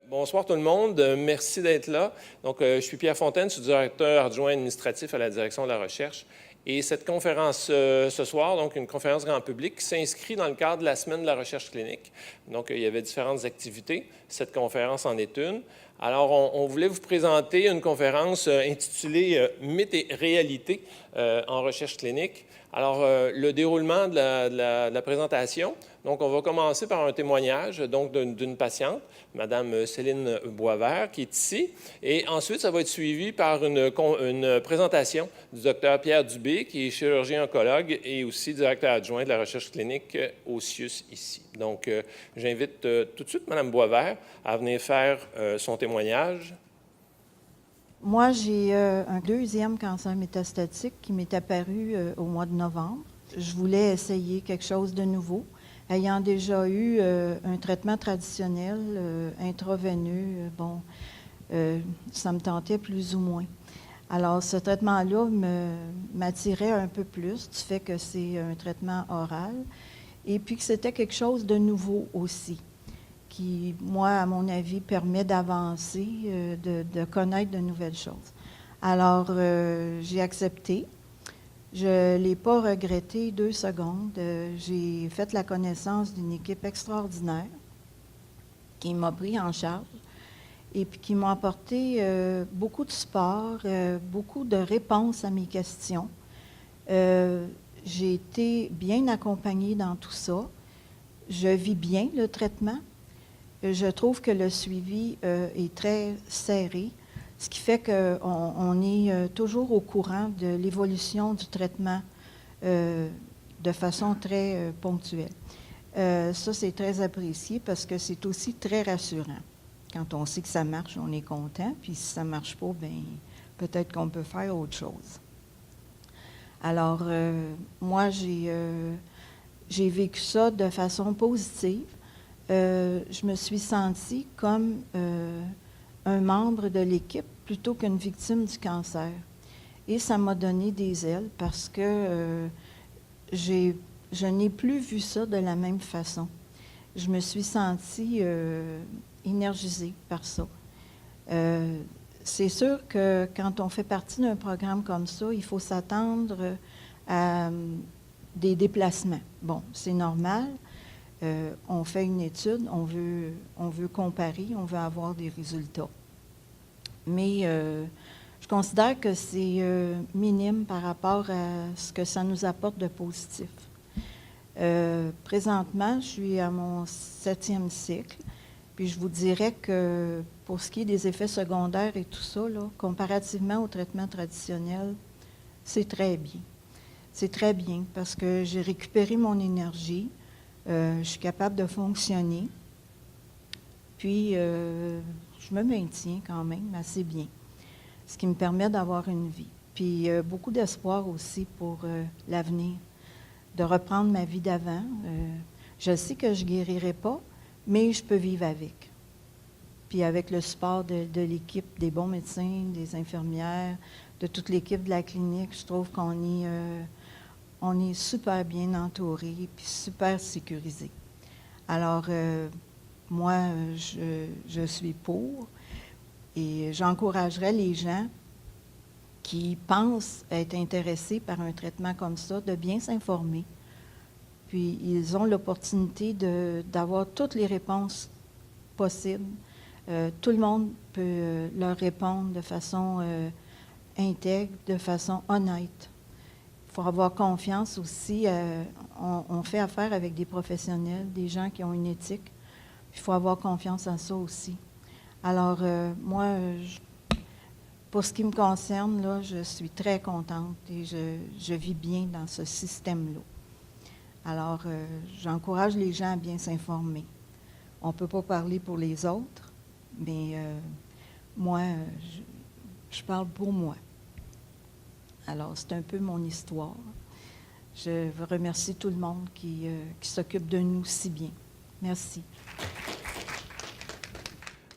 Bonsoir tout le monde, merci d'être là. Donc, je suis Pierre Fontaine, je suis directeur adjoint administratif à la direction de la recherche. Et cette conférence ce soir, donc une conférence grand public, s'inscrit dans le cadre de la semaine de la recherche clinique. Donc, il y avait différentes activités. Cette conférence en est une. Alors, on voulait vous présenter une conférence intitulée « Mythes et réalités en recherche clinique ». Alors, le déroulement de la présentation, donc on va commencer par un témoignage d'une patiente, Mme Céline Boisvert, qui est ici. Et ensuite, ça va être suivi par une présentation du Dr Pierre Dubé, qui est chirurgien oncologue et aussi directeur adjoint de la recherche clinique au CIUS ici. Donc, j'invite tout de suite Mme Boisvert à venir faire son témoignage. Moi, j'ai un deuxième cancer métastatique qui m'est apparu au mois de novembre. Je voulais essayer quelque chose de nouveau. Ayant déjà eu un traitement traditionnel, intraveineux, ça me tentait plus ou moins. Alors, ce traitement-là m'attirait un peu plus du fait que c'est un traitement oral et puis que c'était quelque chose de nouveau aussi, qui, moi, à mon avis, permet d'avancer, de connaître de nouvelles choses. Alors, j'ai accepté. Je ne l'ai pas regretté 2 secondes. J'ai fait la connaissance d'une équipe extraordinaire qui m'a pris en charge et puis qui m'a apporté beaucoup de support, beaucoup de réponses à mes questions. J'ai été bien accompagnée dans tout ça. Je vis bien le traitement. Je trouve que le suivi est très serré, ce qui fait qu'on est toujours au courant de l'évolution du traitement de façon très ponctuelle. Ça, c'est très apprécié parce que c'est aussi très rassurant. Quand on sait que ça marche, on est content, puis si ça ne marche pas, bien, peut-être qu'on peut faire autre chose. Alors, moi, j'ai vécu ça de façon positive. Je me suis sentie comme un membre de l'équipe plutôt qu'une victime du cancer. Et ça m'a donné des ailes parce que je n'ai plus vu ça de la même façon. Je me suis sentie énergisée par ça. C'est sûr que quand on fait partie d'un programme comme ça, il faut s'attendre à des déplacements. Bon, c'est normal. On fait une étude, on veut comparer, on veut avoir des résultats. Mais je considère que c'est minime par rapport à ce que ça nous apporte de positif. Présentement, je suis à mon 7e cycle, puis je vous dirais que pour ce qui est des effets secondaires et tout ça, là, comparativement au traitement traditionnel, c'est très bien. C'est très bien parce que j'ai récupéré mon énergie. Je suis capable de fonctionner, puis je me maintiens quand même assez bien, ce qui me permet d'avoir une vie. Puis beaucoup d'espoir aussi pour l'avenir, de reprendre ma vie d'avant. Je sais que je ne guérirai pas, mais je peux vivre avec. Puis avec le support de l'équipe, des bons médecins, des infirmières, de toute l'équipe de la clinique, je trouve on est super bien entouré puis super sécurisé. Alors, moi, je suis pour et j'encouragerais les gens qui pensent être intéressés par un traitement comme ça de bien s'informer. Puis, ils ont l'opportunité d'avoir toutes les réponses possibles. Tout le monde peut leur répondre de façon intègre, de façon honnête. Il faut avoir confiance aussi. On fait affaire avec des professionnels, des gens qui ont une éthique. Il faut avoir confiance en ça aussi. Alors, moi, pour ce qui me concerne, là, je suis très contente et je vis bien dans ce système-là. Alors, j'encourage les gens à bien s'informer. On ne peut pas parler pour les autres, mais moi, je parle pour moi. Alors, c'est un peu mon histoire. Je veux remercier tout le monde qui s'occupe de nous si bien. Merci.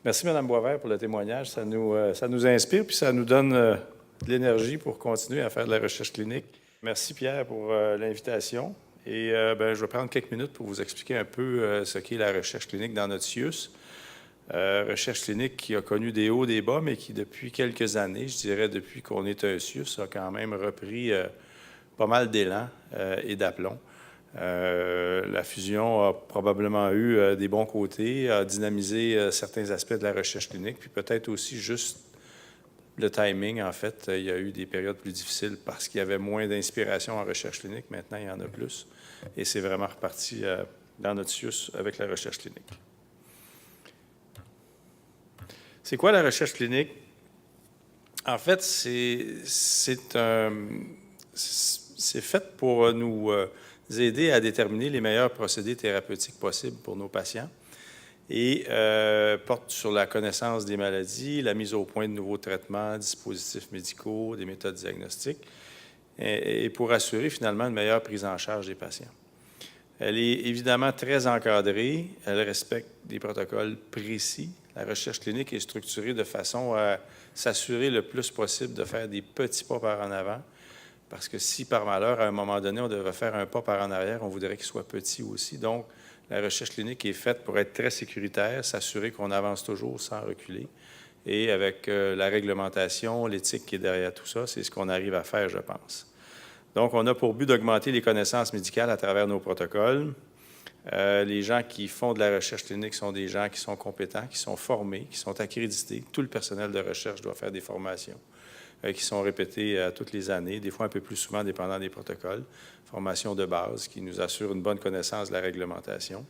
Merci, Mme Boisvert, pour le témoignage. Ça nous inspire, puis ça nous donne de l'énergie pour continuer à faire de la recherche clinique. Merci, Pierre, pour l'invitation. Et je vais prendre quelques minutes pour vous expliquer un peu ce qu'est la recherche clinique dans notre CIUS. Recherche clinique qui a connu des hauts, des bas, mais qui, depuis quelques années, je dirais depuis qu'on est un CIUS, a quand même repris pas mal d'élan et d'aplomb. La fusion a probablement eu des bons côtés, a dynamisé certains aspects de la recherche clinique, puis peut-être aussi juste le timing. En fait, il y a eu des périodes plus difficiles parce qu'il y avait moins d'inspiration en recherche clinique. Maintenant, il y en a plus. Et c'est vraiment reparti dans notre CIUS avec la recherche clinique. C'est quoi la recherche clinique? En fait, c'est fait pour nous aider à déterminer les meilleurs procédés thérapeutiques possibles pour nos patients et porte sur la connaissance des maladies, la mise au point de nouveaux traitements, dispositifs médicaux, des méthodes diagnostiques, et pour assurer finalement une meilleure prise en charge des patients. Elle est évidemment très encadrée, elle respecte des protocoles précis. La recherche clinique est structurée de façon à s'assurer le plus possible de faire des petits pas par en avant, parce que si par malheur, à un moment donné, on devrait faire un pas par en arrière, on voudrait qu'il soit petit aussi. Donc, la recherche clinique est faite pour être très sécuritaire, s'assurer qu'on avance toujours sans reculer. Et avec la réglementation, l'éthique qui est derrière tout ça, c'est ce qu'on arrive à faire, je pense. Donc, on a pour but d'augmenter les connaissances médicales à travers nos protocoles. Les gens qui font de la recherche clinique sont des gens qui sont compétents, qui sont formés, qui sont accrédités. Tout le personnel de recherche doit faire des formations qui sont répétées toutes les années, des fois un peu plus souvent dépendant des protocoles. Formation de base qui nous assure une bonne connaissance de la réglementation.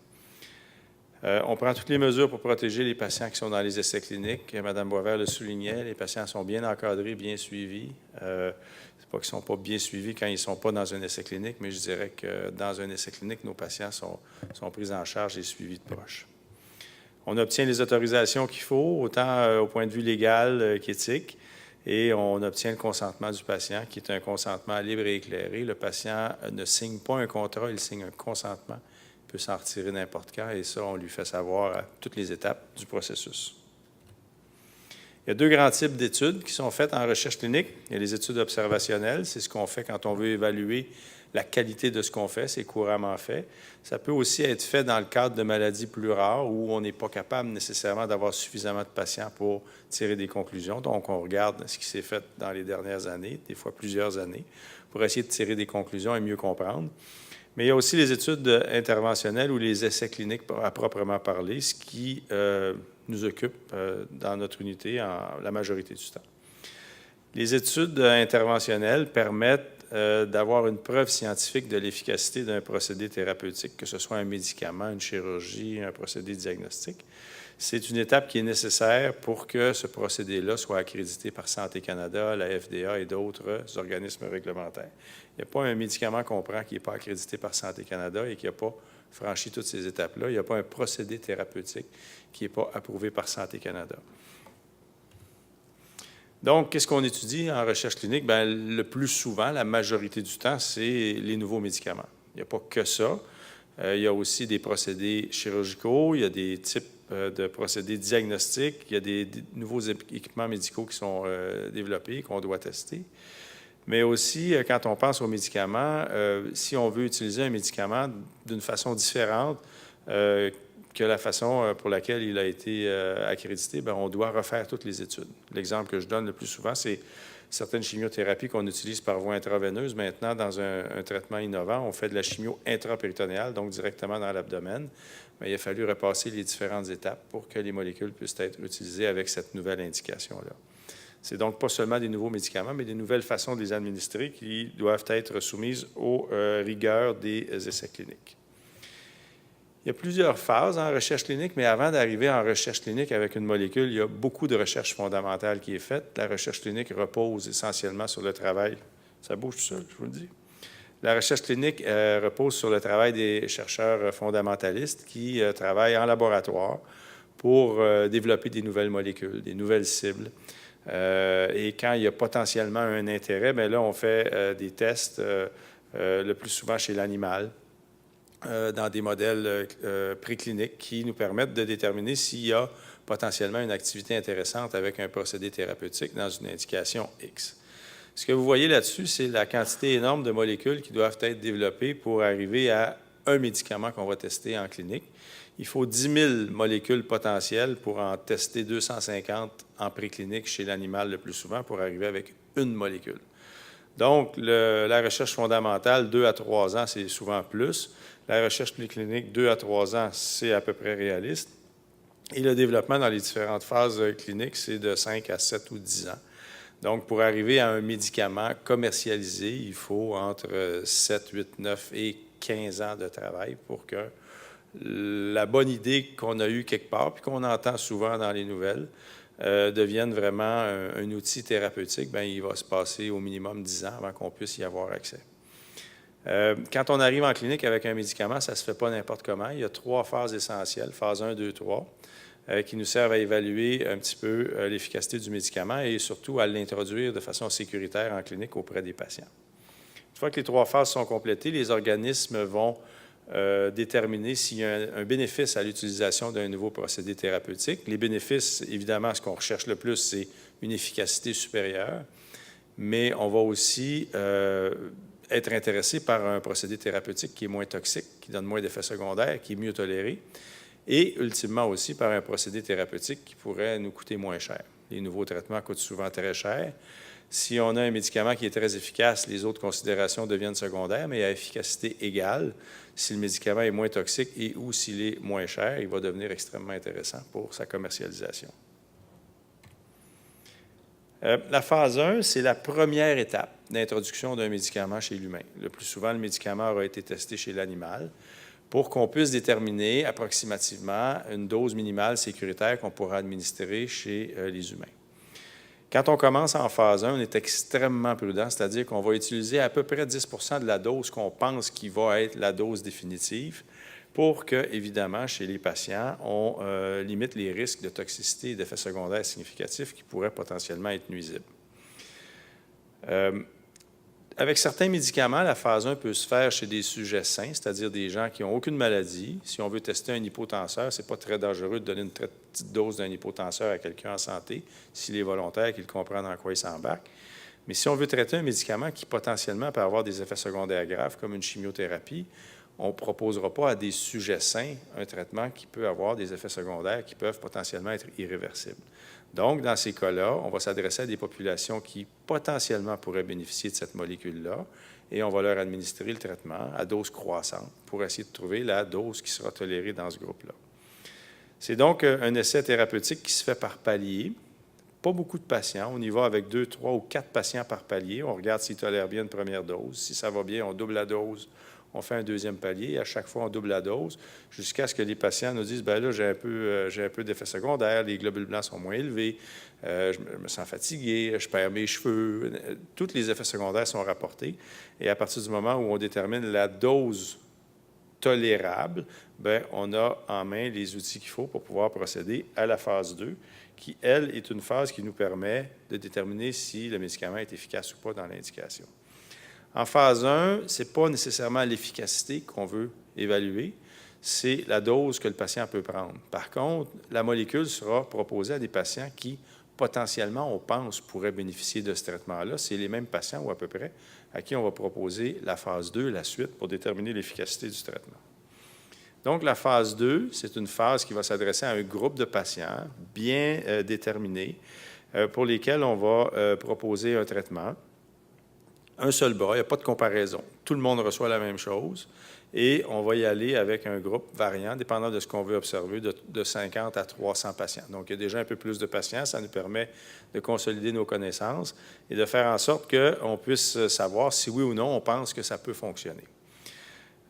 On prend toutes les mesures pour protéger les patients qui sont dans les essais cliniques. Mme Boisvert le soulignait, les patients sont bien encadrés, bien suivis. C'est pas qu'ils ne sont pas bien suivis quand ils ne sont pas dans un essai clinique, mais je dirais que dans un essai clinique, nos patients sont pris en charge et suivis de proche. On obtient les autorisations qu'il faut, autant au point de vue légal qu'éthique, et on obtient le consentement du patient, qui est un consentement libre et éclairé. Le patient ne signe pas un contrat, il signe un consentement. Il peut s'en retirer n'importe quand, et ça, on lui fait savoir à toutes les étapes du processus. Il y a deux grands types d'études qui sont faites en recherche clinique. Il y a les études observationnelles, c'est ce qu'on fait quand on veut évaluer la qualité de ce qu'on fait, c'est couramment fait. Ça peut aussi être fait dans le cadre de maladies plus rares où on n'est pas capable nécessairement d'avoir suffisamment de patients pour tirer des conclusions. Donc, on regarde ce qui s'est fait dans les dernières années, des fois plusieurs années, pour essayer de tirer des conclusions et mieux comprendre. Mais il y a aussi les études interventionnelles ou les essais cliniques à proprement parler, ce qui nous occupe dans notre unité la majorité du temps. Les études interventionnelles permettent d'avoir une preuve scientifique de l'efficacité d'un procédé thérapeutique, que ce soit un médicament, une chirurgie, un procédé diagnostique. C'est une étape qui est nécessaire pour que ce procédé-là soit accrédité par Santé Canada, la FDA et d'autres organismes réglementaires. Il n'y a pas un médicament qu'on prend qui n'est pas accrédité par Santé Canada et qui n'a pas franchi toutes ces étapes-là. Il n'y a pas un procédé thérapeutique qui n'est pas approuvé par Santé Canada. Donc, qu'est-ce qu'on étudie en recherche clinique? Bien, le plus souvent, la majorité du temps, c'est les nouveaux médicaments. Il n'y a pas que ça. Il y a aussi des procédés chirurgicaux, il y a des types de procédés diagnostiques, il y a des nouveaux équipements médicaux qui sont développés, qu'on doit tester. Mais aussi, quand on pense aux médicaments, si on veut utiliser un médicament d'une façon différente que la façon pour laquelle il a été accrédité, bien, on doit refaire toutes les études. L'exemple que je donne le plus souvent, c'est certaines chimiothérapies qu'on utilise par voie intraveineuse. Maintenant, dans un traitement innovant, on fait de la chimio intrapéritonéale, donc directement dans l'abdomen. Mais il a fallu repasser les différentes étapes pour que les molécules puissent être utilisées avec cette nouvelle indication-là. C'est donc pas seulement des nouveaux médicaments, mais des nouvelles façons de les administrer qui doivent être soumises aux rigueurs des essais cliniques. Il y a plusieurs phases en recherche clinique, mais avant d'arriver en recherche clinique avec une molécule, il y a beaucoup de recherche fondamentale qui est faite. La recherche clinique repose essentiellement sur le travail. Ça bouge tout seul, je vous le dis. La recherche clinique repose sur le travail des chercheurs fondamentalistes qui travaillent en laboratoire pour développer des nouvelles molécules, des nouvelles cibles. Et quand il y a potentiellement un intérêt, bien là, on fait des tests le plus souvent chez l'animal, dans des modèles précliniques qui nous permettent de déterminer s'il y a potentiellement une activité intéressante avec un procédé thérapeutique dans une indication X. Ce que vous voyez là-dessus, c'est la quantité énorme de molécules qui doivent être développées pour arriver à un médicament qu'on va tester en clinique. il faut 10 000 molécules potentielles pour en tester 250 en préclinique chez l'animal le plus souvent pour arriver avec une molécule. Donc, la recherche fondamentale, 2 à 3 ans, c'est souvent plus. La recherche préclinique, 2 à 3 ans, c'est à peu près réaliste. Et le développement dans les différentes phases cliniques, c'est de 5 à 7 ou 10 ans. Donc, pour arriver à un médicament commercialisé, il faut entre 7, 8, 9 et 15 ans de travail pour que la bonne idée qu'on a eue quelque part, puis qu'on entend souvent dans les nouvelles, devienne vraiment un outil thérapeutique. Bien, il va se passer au minimum 10 ans avant qu'on puisse y avoir accès. Quand on arrive en clinique avec un médicament, ça ne se fait pas n'importe comment. Il y a 3 phases essentielles, phase 1, 2, 3, qui nous servent à évaluer un petit peu l'efficacité du médicament et surtout à l'introduire de façon sécuritaire en clinique auprès des patients. Une fois que les 3 phases sont complétées, les organismes vont déterminer s'il y a un bénéfice à l'utilisation d'un nouveau procédé thérapeutique. Les bénéfices, évidemment, ce qu'on recherche le plus, c'est une efficacité supérieure, mais on va aussi être intéressé par un procédé thérapeutique qui est moins toxique, qui donne moins d'effets secondaires, qui est mieux toléré, et ultimement aussi par un procédé thérapeutique qui pourrait nous coûter moins cher. Les nouveaux traitements coûtent souvent très cher. Si on a un médicament qui est très efficace, les autres considérations deviennent secondaires, mais à efficacité égale, si le médicament est moins toxique et ou s'il est moins cher, il va devenir extrêmement intéressant pour sa commercialisation. La phase 1, c'est la première étape d'introduction d'un médicament chez l'humain. Le plus souvent, le médicament aura été testé chez l'animal pour qu'on puisse déterminer approximativement une dose minimale sécuritaire qu'on pourra administrer chez les humains. Quand on commence en phase 1, on est extrêmement prudent, c'est-à-dire qu'on va utiliser à peu près 10 de la dose qu'on pense qui va être la dose définitive pour que, évidemment, chez les patients, on limite les risques de toxicité et d'effets secondaires significatifs qui pourraient potentiellement être nuisibles. Avec certains médicaments, la phase 1 peut se faire chez des sujets sains, c'est-à-dire des gens qui n'ont aucune maladie. Si on veut tester un hypotenseur, ce n'est pas très dangereux de donner une très petite dose d'un hypotenseur à quelqu'un en santé, s'il est volontaire, qu'il comprend dans quoi il s'embarque. Mais si on veut traiter un médicament qui potentiellement peut avoir des effets secondaires graves, comme une chimiothérapie, on ne proposera pas à des sujets sains un traitement qui peut avoir des effets secondaires qui peuvent potentiellement être irréversibles. Donc, dans ces cas-là, on va s'adresser à des populations qui potentiellement pourraient bénéficier de cette molécule-là et on va leur administrer le traitement à dose croissante pour essayer de trouver la dose qui sera tolérée dans ce groupe-là. C'est donc un essai thérapeutique qui se fait par palier. Pas beaucoup de patients. On y va avec 2, 3 ou 4 patients par palier. On regarde s'ils tolèrent bien une première dose. Si ça va bien, on double la dose. On fait un deuxième palier. À chaque fois, on double la dose jusqu'à ce que les patients nous disent « Bien là, j'ai un peu d'effets secondaires, les globules blancs sont moins élevés, je me sens fatigué, je perds mes cheveux. » Tous les effets secondaires sont rapportés. Et à partir du moment où on détermine la dose tolérable, bien, on a en main les outils qu'il faut pour pouvoir procéder à la phase 2, qui, elle, est une phase qui nous permet de déterminer si le médicament est efficace ou pas dans l'indication. En phase 1, ce n'est pas nécessairement l'efficacité qu'on veut évaluer, c'est la dose que le patient peut prendre. Par contre, la molécule sera proposée à des patients qui, potentiellement, on pense, pourraient bénéficier de ce traitement-là. C'est les mêmes patients, ou à peu près, à qui on va proposer la phase 2, la suite, pour déterminer l'efficacité du traitement. Donc, la phase 2, c'est une phase qui va s'adresser à un groupe de patients bien déterminés pour lesquels on va proposer un traitement. Un seul bras, il n'y a pas de comparaison. Tout le monde reçoit la même chose et on va y aller avec un groupe variant, dépendant de ce qu'on veut observer, de 50 à 300 patients. Donc, il y a déjà un peu plus de patients. Ça nous permet de consolider nos connaissances et de faire en sorte qu'on puisse savoir si oui ou non on pense que ça peut fonctionner.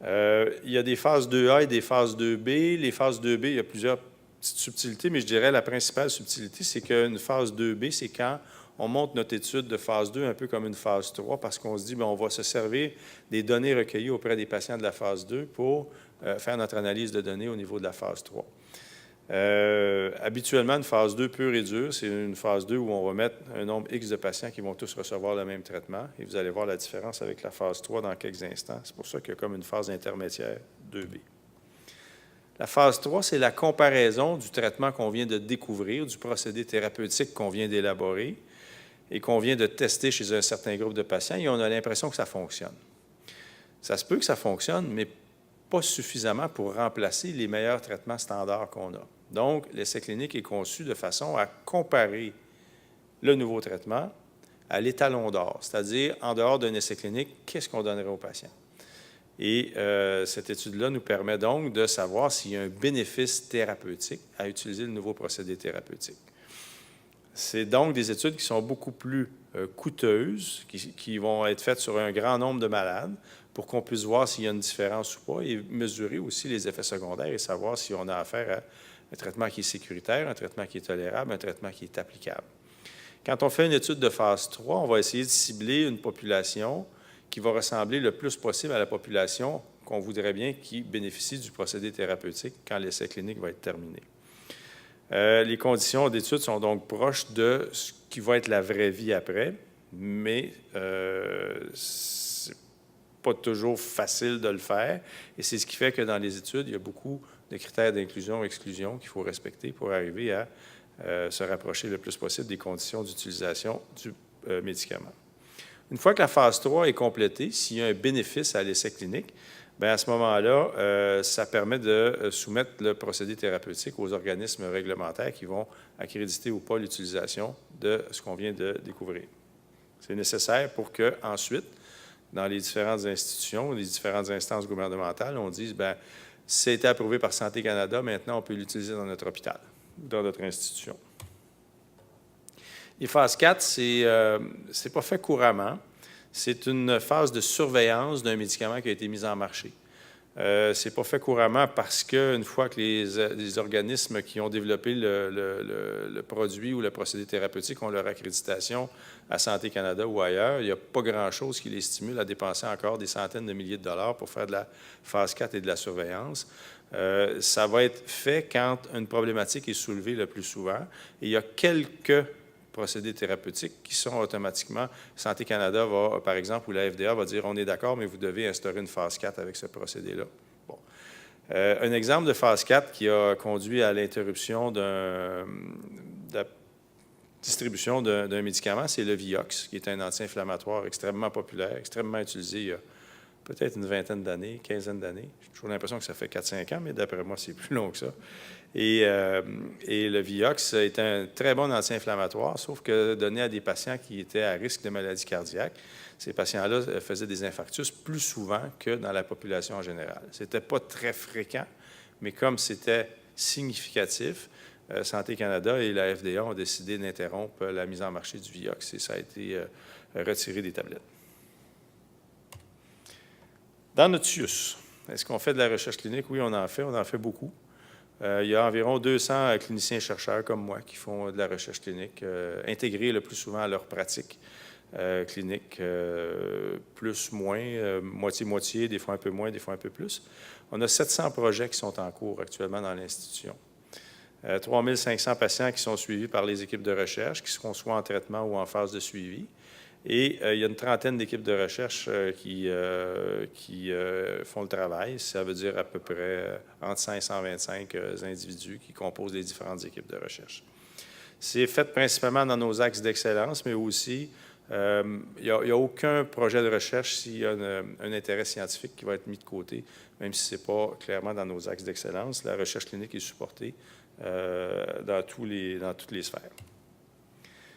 Il y a des phases 2A et des phases 2B. Les phases 2B, il y a plusieurs petites subtilités, mais je dirais la principale subtilité, c'est qu'une phase 2B, c'est quand on monte notre étude de phase 2 un peu comme une phase 3 parce qu'on se dit, bien, on va se servir des données recueillies auprès des patients de la phase 2 pour faire notre analyse de données au niveau de la phase 3. Habituellement, une phase 2 pure et dure, c'est une phase 2 où on va mettre un nombre X de patients qui vont tous recevoir le même traitement et vous allez voir la différence avec la phase 3 dans quelques instants. C'est pour ça qu'il y a comme une phase intermédiaire 2B. La phase 3, c'est la comparaison du traitement qu'on vient de découvrir, du procédé thérapeutique qu'on vient d'élaborer et qu'on vient de tester chez un certain groupe de patients, et on a l'impression que ça fonctionne. Ça se peut que ça fonctionne, mais pas suffisamment pour remplacer les meilleurs traitements standards qu'on a. Donc, l'essai clinique est conçu de façon à comparer le nouveau traitement à l'étalon d'or, c'est-à-dire, en dehors d'un essai clinique, qu'est-ce qu'on donnerait aux patients? Et cette étude-là nous permet donc de savoir s'il y a un bénéfice thérapeutique à utiliser le nouveau procédé thérapeutique. C'est donc des études qui sont beaucoup plus coûteuses, qui vont être faites sur un grand nombre de malades pour qu'on puisse voir s'il y a une différence ou pas et mesurer aussi les effets secondaires et savoir si on a affaire à un traitement qui est sécuritaire, un traitement qui est tolérable, un traitement qui est applicable. Quand on fait une étude de phase 3, on va essayer de cibler une population qui va ressembler le plus possible à la population qu'on voudrait bien qui bénéficie du procédé thérapeutique quand l'essai clinique va être terminé. Les conditions d'étude sont donc proches de ce qui va être la vraie vie après, mais c'est pas toujours facile de le faire. Et c'est ce qui fait que dans les études, il y a beaucoup de critères d'inclusion-exclusion qu'il faut respecter pour arriver à se rapprocher le plus possible des conditions d'utilisation du médicament. Une fois que la phase 3 est complétée, s'il y a un bénéfice à l'essai clinique, bien, à ce moment-là, ça permet de soumettre le procédé thérapeutique aux organismes réglementaires qui vont accréditer ou pas l'utilisation de ce qu'on vient de découvrir. C'est nécessaire pour qu'ensuite, dans les différentes institutions, les différentes instances gouvernementales, on dise, bien, ça a été approuvé par Santé Canada, maintenant on peut l'utiliser dans notre hôpital, dans notre institution. Les phases 4, c'est pas fait couramment. C'est une phase de surveillance d'un médicament qui a été mis en marché. C'est pas fait couramment parce qu'une fois que les organismes qui ont développé le produit ou le procédé thérapeutique ont leur accréditation à Santé Canada ou ailleurs, il n'y a pas grand-chose qui les stimule à dépenser encore des centaines de milliers de dollars pour faire de la phase 4 et de la surveillance. Ça va être fait quand une problématique est soulevée le plus souvent. Et il y a quelques procédés thérapeutiques qui sont automatiquement, Santé Canada va, par exemple, ou la FDA va dire, on est d'accord, mais vous devez instaurer une phase 4 avec ce procédé-là. Bon. Un exemple de phase 4 qui a conduit à l'interruption de la distribution d'un médicament, c'est le Vioxx, qui est un anti-inflammatoire extrêmement populaire, extrêmement utilisé il y a peut-être une vingtaine d'années, quinzaine d'années. J'ai toujours l'impression que ça fait 4-5 ans, mais d'après moi, c'est plus long que ça. Et le Vioxx est un très bon anti-inflammatoire, sauf que donné à des patients qui étaient à risque de maladie cardiaque, ces patients-là faisaient des infarctus plus souvent que dans la population en général. Ce n'était pas très fréquent, mais comme c'était significatif, Santé Canada et la FDA ont décidé d'interrompre la mise en marché du Vioxx et ça a été retiré des tablettes. Dans notre CIUS, est-ce qu'on fait de la recherche clinique? Oui, on en fait beaucoup. Il y a environ 200 cliniciens-chercheurs comme moi qui font de la recherche clinique, intégrée le plus souvent à leur pratique clinique, plus, moins, moitié-moitié, des fois un peu moins, des fois un peu plus. On a 700 projets qui sont en cours actuellement dans l'institution. 3500 patients qui sont suivis par les équipes de recherche, qui seront soit en traitement ou en phase de suivi. Et il y a une trentaine d'équipes de recherche qui font le travail. Ça veut dire à peu près entre 100 et 125 individus qui composent les différentes équipes de recherche. C'est fait principalement dans nos axes d'excellence, mais aussi, il n'y a aucun projet de recherche s'il y a un intérêt scientifique qui va être mis de côté, même si ce n'est pas clairement dans nos axes d'excellence. La recherche clinique est supportée dans toutes les sphères.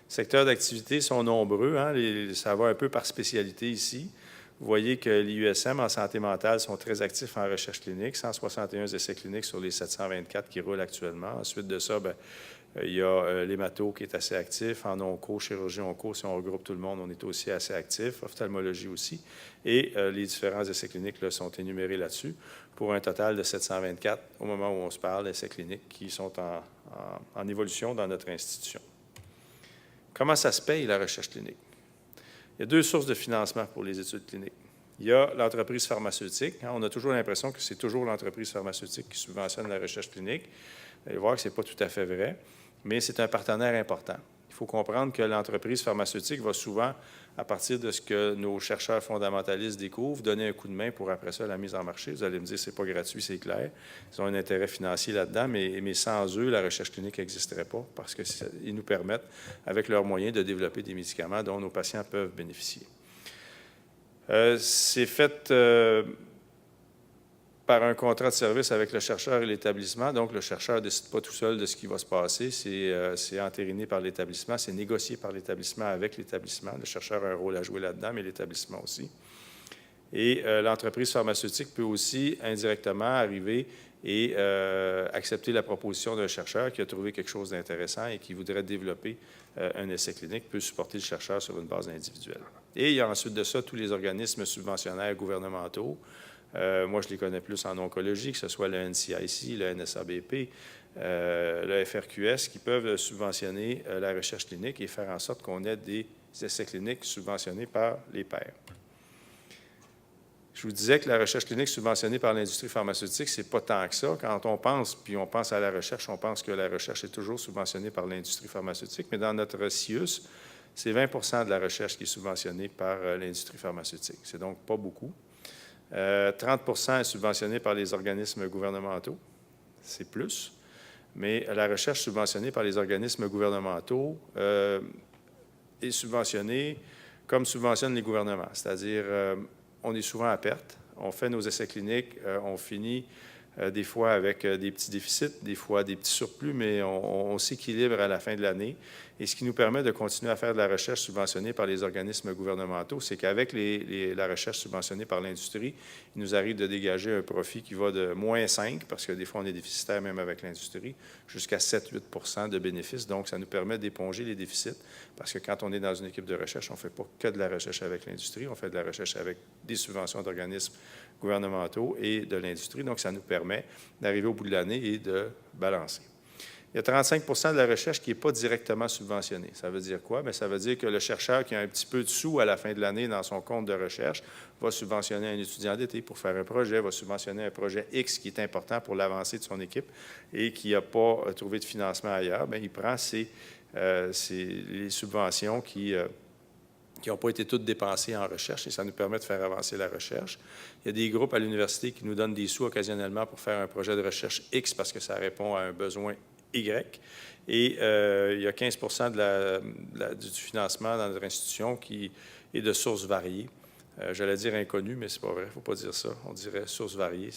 Les secteurs d'activité sont nombreux, hein, ça va un peu par spécialité ici. Vous voyez que l'IUSM en santé mentale sont très actifs en recherche clinique, 161 essais cliniques sur les 724 qui roulent actuellement. Ensuite de ça, bien, il y a l'hémato qui est assez actif, en onco, chirurgie onco, si on regroupe tout le monde, on est aussi assez actif, ophtalmologie aussi. Et les différents essais cliniques là, sont énumérés là-dessus pour un total de 724 au moment où on se parle d'essais cliniques qui sont en évolution dans notre institution. Comment ça se paye, la recherche clinique? Il y a deux sources de financement pour les études cliniques. Il y a l'entreprise pharmaceutique. Hein, on a toujours l'impression que c'est toujours l'entreprise pharmaceutique qui subventionne la recherche clinique. Vous allez voir que ce n'est pas tout à fait vrai, mais c'est un partenaire important. Il faut comprendre que l'entreprise pharmaceutique va souvent, à partir de ce que nos chercheurs fondamentalistes découvrent, donner un coup de main pour après ça la mise en marché. Vous allez me dire, c'est pas gratuit, c'est clair. Ils ont un intérêt financier là-dedans, mais sans eux, la recherche clinique n'existerait pas parce qu'ils nous permettent, avec leurs moyens, de développer des médicaments dont nos patients peuvent bénéficier. C'est fait par un contrat de service avec le chercheur et l'établissement. Donc, le chercheur ne décide pas tout seul de ce qui va se passer. C'est entériné par l'établissement, c'est négocié par l'établissement avec l'établissement. Le chercheur a un rôle à jouer là-dedans, mais l'établissement aussi. Et l'entreprise pharmaceutique peut aussi indirectement arriver et accepter la proposition d'un chercheur qui a trouvé quelque chose d'intéressant et qui voudrait développer un essai clinique, peut supporter le chercheur sur une base individuelle. Et il y a ensuite de ça tous les organismes subventionnaires gouvernementaux. Moi, je les connais plus en oncologie, que ce soit le NCIC, le NSABP, le FRQS, qui peuvent subventionner la recherche clinique et faire en sorte qu'on ait des essais cliniques subventionnés par les pairs. Je vous disais que la recherche clinique subventionnée par l'industrie pharmaceutique, c'est pas tant que ça. Quand on pense, puis on pense à la recherche, on pense que la recherche est toujours subventionnée par l'industrie pharmaceutique, mais dans notre CIUS, c'est 20 de la recherche qui est subventionnée par l'industrie pharmaceutique. C'est donc pas beaucoup. 30 est subventionné par les organismes gouvernementaux, c'est plus, mais la recherche subventionnée par les organismes gouvernementaux est subventionnée comme subventionnent les gouvernements, c'est-à-dire on est souvent à perte, on fait nos essais cliniques, on finit des fois avec des petits déficits, des fois des petits surplus, mais on s'équilibre à la fin de l'année. Et ce qui nous permet de continuer à faire de la recherche subventionnée par les organismes gouvernementaux, c'est qu'avec la recherche subventionnée par l'industrie, il nous arrive de dégager un profit qui va de moins 5, parce que des fois on est déficitaire même avec l'industrie, jusqu'à 7-8 de bénéfices. Donc, ça nous permet d'éponger les déficits, parce que quand on est dans une équipe de recherche, on ne fait pas que de la recherche avec l'industrie, on fait de la recherche avec des subventions d'organismes gouvernementaux et de l'industrie. Donc, ça nous permet d'arriver au bout de l'année et de balancer. Il y a 35 de la recherche qui n'est pas directement subventionnée. Ça veut dire quoi? Bien, ça veut dire que le chercheur qui a un petit peu de sous à la fin de l'année dans son compte de recherche va subventionner un étudiant d'été pour faire un projet, va subventionner un projet X qui est important pour l'avancée de son équipe et qui n'a pas trouvé de financement ailleurs. Bien, il prend les subventions qui n'ont pas été toutes dépensées en recherche et ça nous permet de faire avancer la recherche. Il y a des groupes à l'université qui nous donnent des sous occasionnellement pour faire un projet de recherche X parce que ça répond à un besoin Y. Et il y a 15 du financement dans notre institution qui est de sources variées. J'allais dire inconnues, mais ce n'est pas vrai, il ne faut pas dire ça. On dirait sources variées,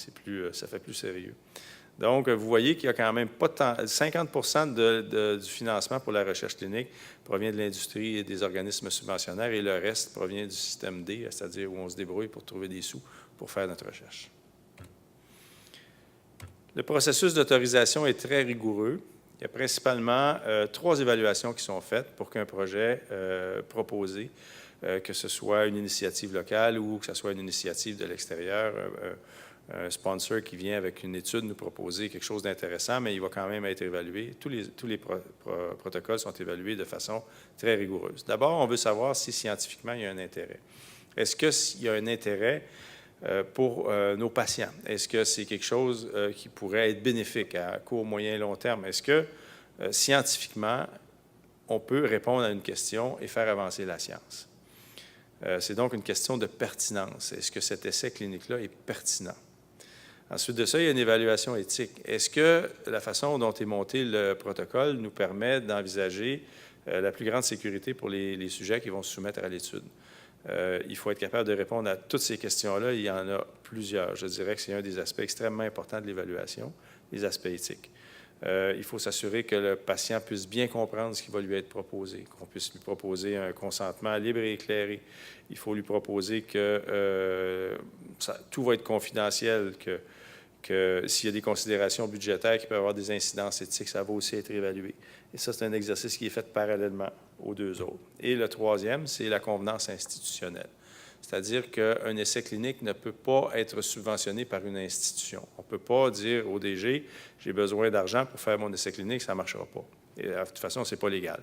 ça fait plus sérieux. Donc, vous voyez qu'il y a quand même pas tant. 50 du financement pour la recherche clinique provient de l'industrie et des organismes subventionnaires et le reste provient du système D, c'est-à-dire où on se débrouille pour trouver des sous pour faire notre recherche. Le processus d'autorisation est très rigoureux. Il y a principalement 3 évaluations qui sont faites pour qu'un projet proposé, que ce soit une initiative locale ou que ce soit une initiative de l'extérieur, un sponsor qui vient avec une étude nous proposer quelque chose d'intéressant, mais il va quand même être évalué. Tous les protocoles sont évalués de façon très rigoureuse. D'abord, on veut savoir si scientifiquement il y a un intérêt. Est-ce qu'il y a un intérêt pour nos patients? Est-ce que c'est quelque chose qui pourrait être bénéfique à court, moyen et long terme? Est-ce que scientifiquement, on peut répondre à une question et faire avancer la science? C'est donc une question de pertinence. Est-ce que cet essai clinique-là est pertinent? Ensuite de ça, il y a une évaluation éthique. Est-ce que la façon dont est monté le protocole nous permet d'envisager la plus grande sécurité pour les sujets qui vont se soumettre à l'étude? Il faut être capable de répondre à toutes ces questions-là. Il y en a plusieurs. Je dirais que c'est un des aspects extrêmement importants de l'évaluation, les aspects éthiques. Il faut s'assurer que le patient puisse bien comprendre ce qui va lui être proposé, qu'on puisse lui proposer un consentement libre et éclairé. Il faut lui proposer que tout va être confidentiel, que s'il y a des considérations budgétaires qui peuvent avoir des incidences éthiques, ça va aussi être évalué. Et ça, c'est un exercice qui est fait parallèlement aux 2 autres. Et le troisième, c'est la convenance institutionnelle. C'est-à-dire qu'un essai clinique ne peut pas être subventionné par une institution. On ne peut pas dire au DG, j'ai besoin d'argent pour faire mon essai clinique, ça ne marchera pas. Et de toute façon, ce n'est pas légal.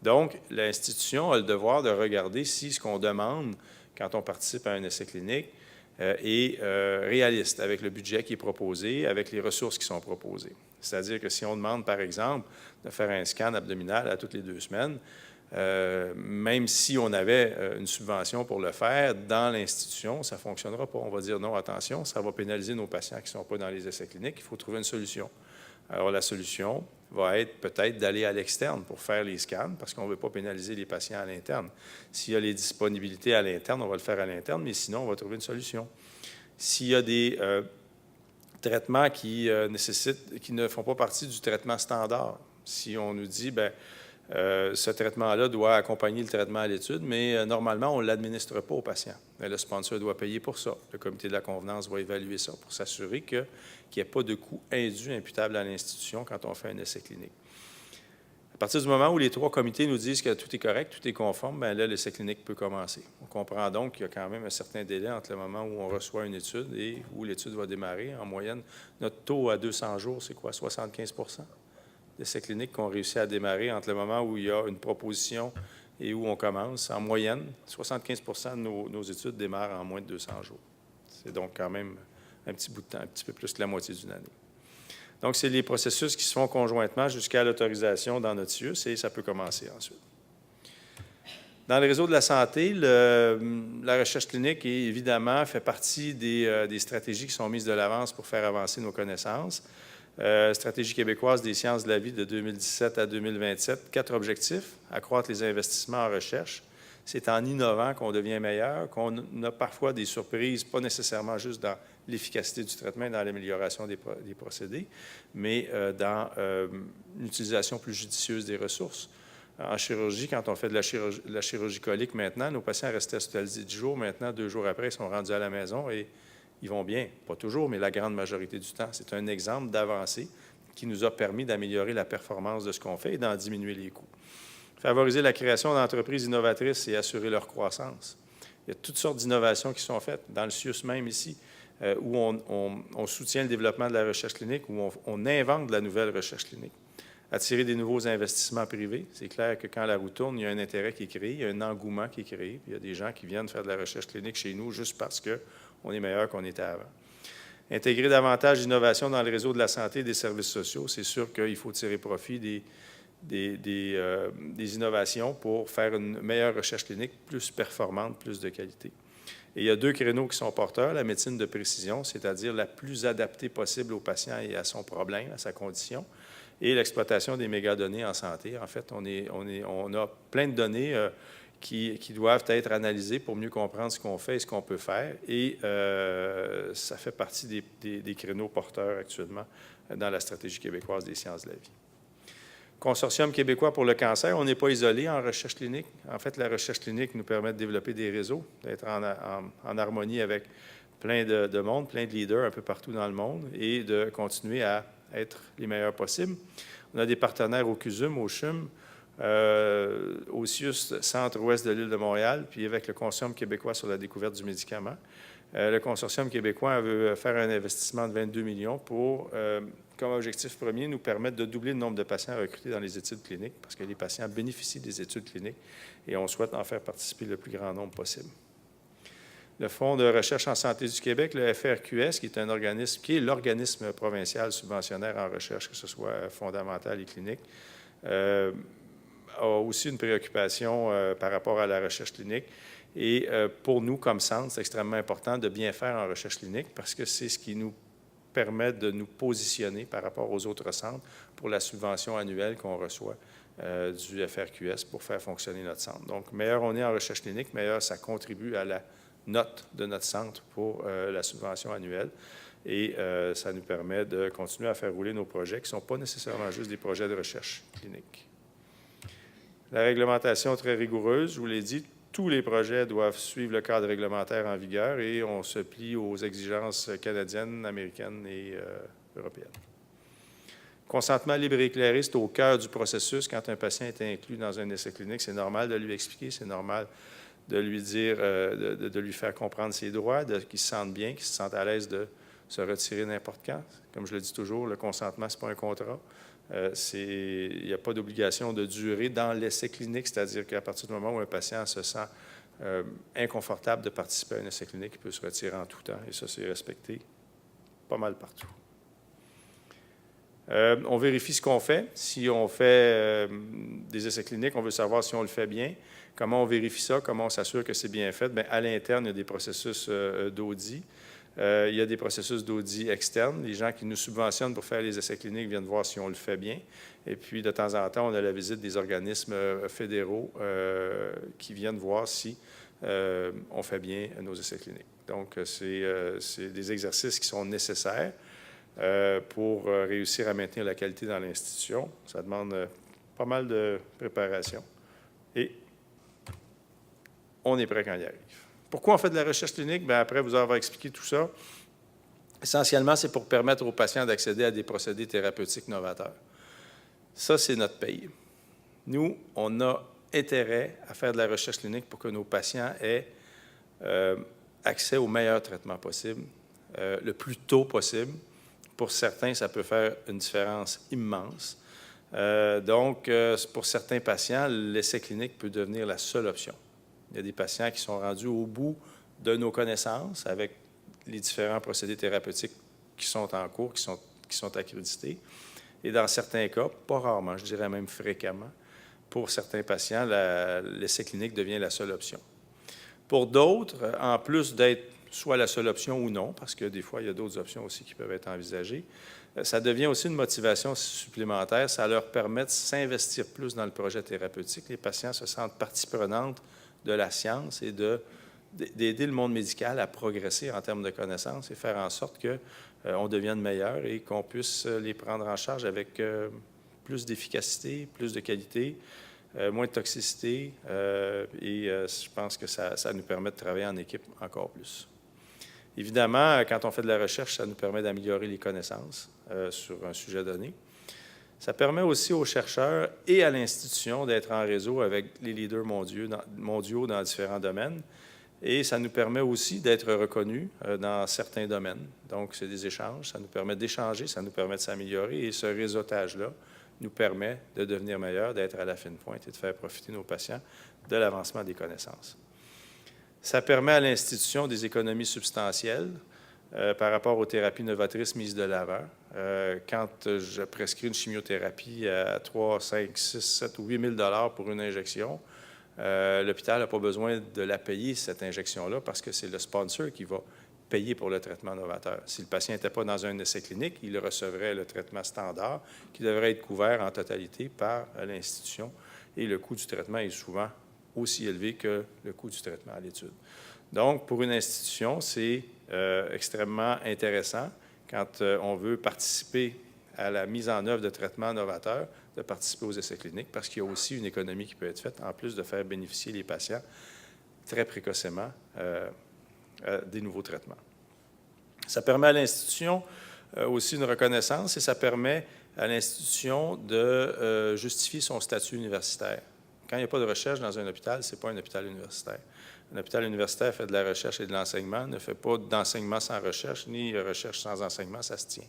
Donc, l'institution a le devoir de regarder si ce qu'on demande quand on participe à un essai clinique est réaliste avec le budget qui est proposé, avec les ressources qui sont proposées. C'est-à-dire que si on demande, par exemple, de faire un scan abdominal à toutes les 2 semaines, même si on avait une subvention pour le faire, dans l'institution, ça ne fonctionnera pas. On va dire non, attention, ça va pénaliser nos patients qui ne sont pas dans les essais cliniques, il faut trouver une solution. Alors, la solution va être peut-être d'aller à l'externe pour faire les scans, parce qu'on ne veut pas pénaliser les patients à l'interne. S'il y a les disponibilités à l'interne, on va le faire à l'interne, mais sinon, on va trouver une solution. S'il y a des traitements qui ne font pas partie du traitement standard. Si on nous dit, bien, ce traitement-là doit accompagner le traitement à l'étude, mais normalement, on ne l'administre pas au patient. Mais le sponsor doit payer pour ça. Le comité de la convenance va évaluer ça pour s'assurer qu'il n'y ait pas de coût indu imputable à l'institution quand on fait un essai clinique. À partir du moment où les 3 comités nous disent que tout est correct, tout est conforme, bien là, l'essai clinique peut commencer. On comprend donc qu'il y a quand même un certain délai entre le moment où on reçoit une étude et où l'étude va démarrer. En moyenne, notre taux à 200 jours, c'est quoi? 75 d'essais cliniques qu'on réussit à démarrer entre le moment où il y a une proposition et où on commence. En moyenne, 75 de nos études démarrent en moins de 200 jours. C'est donc quand même un petit bout de temps, un petit peu plus que la moitié d'une année. Donc, c'est les processus qui se font conjointement jusqu'à l'autorisation dans notre CIUS et ça peut commencer ensuite. Dans le réseau de la santé, la recherche clinique, évidemment, fait partie des stratégies qui sont mises de l'avance pour faire avancer nos connaissances. Stratégie québécoise des sciences de la vie de 2017 à 2027, 4 objectifs: accroître les investissements en recherche. C'est en innovant qu'on devient meilleur, qu'on a parfois des surprises, pas nécessairement juste dans l'efficacité du traitement et dans l'amélioration des procédés, mais dans l'utilisation plus judicieuse des ressources. En chirurgie, quand on fait de la chirurgie colique maintenant, nos patients restaient hospitalisés 10 jours. Maintenant, 2 jours après, ils sont rendus à la maison et ils vont bien. Pas toujours, mais la grande majorité du temps. C'est un exemple d'avancée qui nous a permis d'améliorer la performance de ce qu'on fait et d'en diminuer les coûts. Favoriser la création d'entreprises innovatrices et assurer leur croissance. Il y a toutes sortes d'innovations qui sont faites. Dans le CIUS même ici, où on soutient le développement de la recherche clinique, où on invente de la nouvelle recherche clinique. Attirer des nouveaux investissements privés. C'est clair que quand la roue tourne, il y a un intérêt qui est créé, il y a un engouement qui est créé, puis il y a des gens qui viennent faire de la recherche clinique chez nous juste parce qu'on est meilleur qu'on était avant. Intégrer davantage d'innovation dans le réseau de la santé et des services sociaux. C'est sûr qu'il faut tirer profit des innovations pour faire une meilleure recherche clinique, plus performante, plus de qualité. Et il y a 2 créneaux qui sont porteurs: la médecine de précision, c'est-à-dire la plus adaptée possible au patient et à son problème, à sa condition, et l'exploitation des mégadonnées en santé. En fait, on a plein de données qui doivent être analysées pour mieux comprendre ce qu'on fait et ce qu'on peut faire. Et ça fait partie des créneaux porteurs actuellement dans la stratégie québécoise des sciences de la vie. Consortium québécois pour le cancer, on n'est pas isolé en recherche clinique. En fait, la recherche clinique nous permet de développer des réseaux, d'être en harmonie avec plein de monde, plein de leaders un peu partout dans le monde et de continuer à être les meilleurs possibles. On a des partenaires au CUSUM, au CHUM, au CIUS centre-ouest de l'île de Montréal, puis avec le Consortium québécois sur la découverte du médicament. Le Consortium québécois veut faire un investissement de 22 millions pour, comme objectif premier, nous permettre de doubler le nombre de patients recrutés dans les études cliniques, parce que les patients bénéficient des études cliniques et on souhaite en faire participer le plus grand nombre possible. Le Fonds de recherche en santé du Québec, le FRQS, qui est un organisme, qui est l'organisme provincial subventionnaire en recherche, que ce soit fondamentale et clinique, a aussi une préoccupation par rapport à la recherche clinique. Et pour nous, comme centre, c'est extrêmement important de bien faire en recherche clinique parce que c'est ce qui nous permet de nous positionner par rapport aux autres centres pour la subvention annuelle qu'on reçoit du FRQS pour faire fonctionner notre centre. Donc, meilleur on est en recherche clinique, meilleur ça contribue à la note de notre centre pour la subvention annuelle. Et ça nous permet de continuer à faire rouler nos projets qui ne sont pas nécessairement juste des projets de recherche clinique. La réglementation très rigoureuse, je vous l'ai dit, tous les projets doivent suivre le cadre réglementaire en vigueur et on se plie aux exigences canadiennes, américaines et européennes. Consentement libre et éclairé, c'est au cœur du processus. Quand un patient est inclus dans un essai clinique, c'est normal de lui expliquer, c'est normal de lui dire, de lui faire comprendre ses droits, qu'il se sente bien, qu'il se sente à l'aise de se retirer n'importe quand. Comme je le dis toujours, le consentement, ce n'est pas un contrat. Il n'y a pas d'obligation de durée dans l'essai clinique, c'est-à-dire qu'à partir du moment où un patient se sent inconfortable de participer à un essai clinique, il peut se retirer en tout temps, et ça, c'est respecté pas mal partout. On vérifie ce qu'on fait. Si on fait des essais cliniques, on veut savoir si on le fait bien. Comment on vérifie ça? Comment on s'assure que c'est bien fait? Bien, à l'interne, il y a des processus d'audit. Il y a des processus d'audit externes. Les gens qui nous subventionnent pour faire les essais cliniques viennent voir si on le fait bien. Et puis, de temps en temps, on a la visite des organismes fédéraux qui viennent voir si on fait bien nos essais cliniques. Donc, c'est des exercices qui sont nécessaires. pour réussir à maintenir la qualité dans l'institution. Ça demande pas mal de préparation et on est prêt quand il arrive. Pourquoi on fait de la recherche clinique? Bien, après vous avoir expliqué tout ça, essentiellement, c'est pour permettre aux patients d'accéder à des procédés thérapeutiques novateurs. Ça, c'est notre pays. Nous, on a intérêt à faire de la recherche clinique pour que nos patients aient accès au meilleur traitement possible, le plus tôt possible. Pour certains, ça peut faire une différence immense. Donc, pour certains patients, l'essai clinique peut devenir la seule option. Il y a des patients qui sont rendus au bout de nos connaissances avec les différents procédés thérapeutiques qui sont en cours, qui sont accrédités. Et dans certains cas, pas rarement, je dirais même fréquemment, pour certains patients, l'essai clinique devient la seule option. Pour d'autres, en plus d'être soit la seule option ou non, parce que des fois, il y a d'autres options aussi qui peuvent être envisagées, ça devient aussi une motivation supplémentaire. Ça leur permet de s'investir plus dans le projet thérapeutique. Les patients se sentent partie prenante de la science et d'aider le monde médical à progresser en termes de connaissances et faire en sorte qu'on devienne meilleur et qu'on puisse les prendre en charge avec plus d'efficacité, plus de qualité, moins de toxicité et je pense que ça nous permet de travailler en équipe encore plus. Évidemment, quand on fait de la recherche, ça nous permet d'améliorer les connaissances sur un sujet donné. Ça permet aussi aux chercheurs et à l'institution d'être en réseau avec les leaders mondiaux dans différents domaines. Et ça nous permet aussi d'être reconnus dans certains domaines. Donc, c'est des échanges, ça nous permet d'échanger, ça nous permet de s'améliorer. Et ce réseautage-là nous permet de devenir meilleurs, d'être à la fine pointe et de faire profiter nos patients de l'avancement des connaissances. Ça permet à l'institution des économies substantielles par rapport aux thérapies novatrices mises de l'avant. Quand je prescris une chimiothérapie à 3, 5, 6, 7 ou 8 000 pour une injection, l'hôpital n'a pas besoin de la payer, cette injection-là, parce que c'est le sponsor qui va payer pour le traitement novateur. Si le patient n'était pas dans un essai clinique, il recevrait le traitement standard qui devrait être couvert en totalité par l'institution et le coût du traitement est souvent aussi élevé que le coût du traitement à l'étude. Donc, pour une institution, c'est extrêmement intéressant quand on veut participer à la mise en œuvre de traitements novateurs, de participer aux essais cliniques, parce qu'il y a aussi une économie qui peut être faite, en plus de faire bénéficier les patients très précocement des nouveaux traitements. Ça permet à l'institution aussi une reconnaissance et ça permet à l'institution de justifier son statut universitaire. Quand il n'y a pas de recherche dans un hôpital, ce n'est pas un hôpital universitaire. Un hôpital universitaire fait de la recherche et de l'enseignement, ne fait pas d'enseignement sans recherche, ni recherche sans enseignement, ça se tient.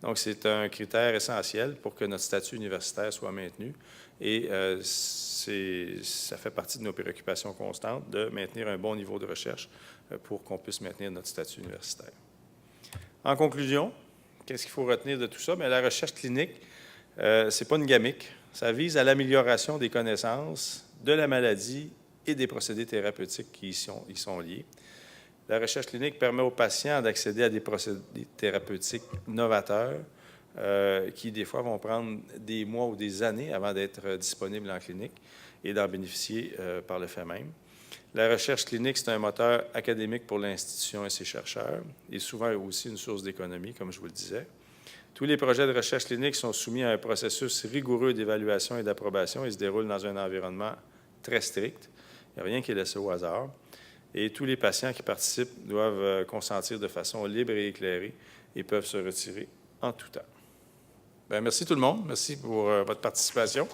Donc, c'est un critère essentiel pour que notre statut universitaire soit maintenu et ça fait partie de nos préoccupations constantes de maintenir un bon niveau de recherche pour qu'on puisse maintenir notre statut universitaire. En conclusion, qu'est-ce qu'il faut retenir de tout ça? Bien, la recherche clinique, ce n'est pas une gamique. Ça vise à l'amélioration des connaissances de la maladie et des procédés thérapeutiques qui y sont liés. La recherche clinique permet aux patients d'accéder à des procédés thérapeutiques novateurs qui, des fois, vont prendre des mois ou des années avant d'être disponibles en clinique et d'en bénéficier par le fait même. La recherche clinique, c'est un moteur académique pour l'institution et ses chercheurs et souvent aussi une source d'économie, comme je vous le disais. Tous les projets de recherche clinique sont soumis à un processus rigoureux d'évaluation et d'approbation et se déroulent dans un environnement très strict. Il n'y a rien qui est laissé au hasard. Et tous les patients qui participent doivent consentir de façon libre et éclairée et peuvent se retirer en tout temps. Bien, merci tout le monde. Merci pour votre participation.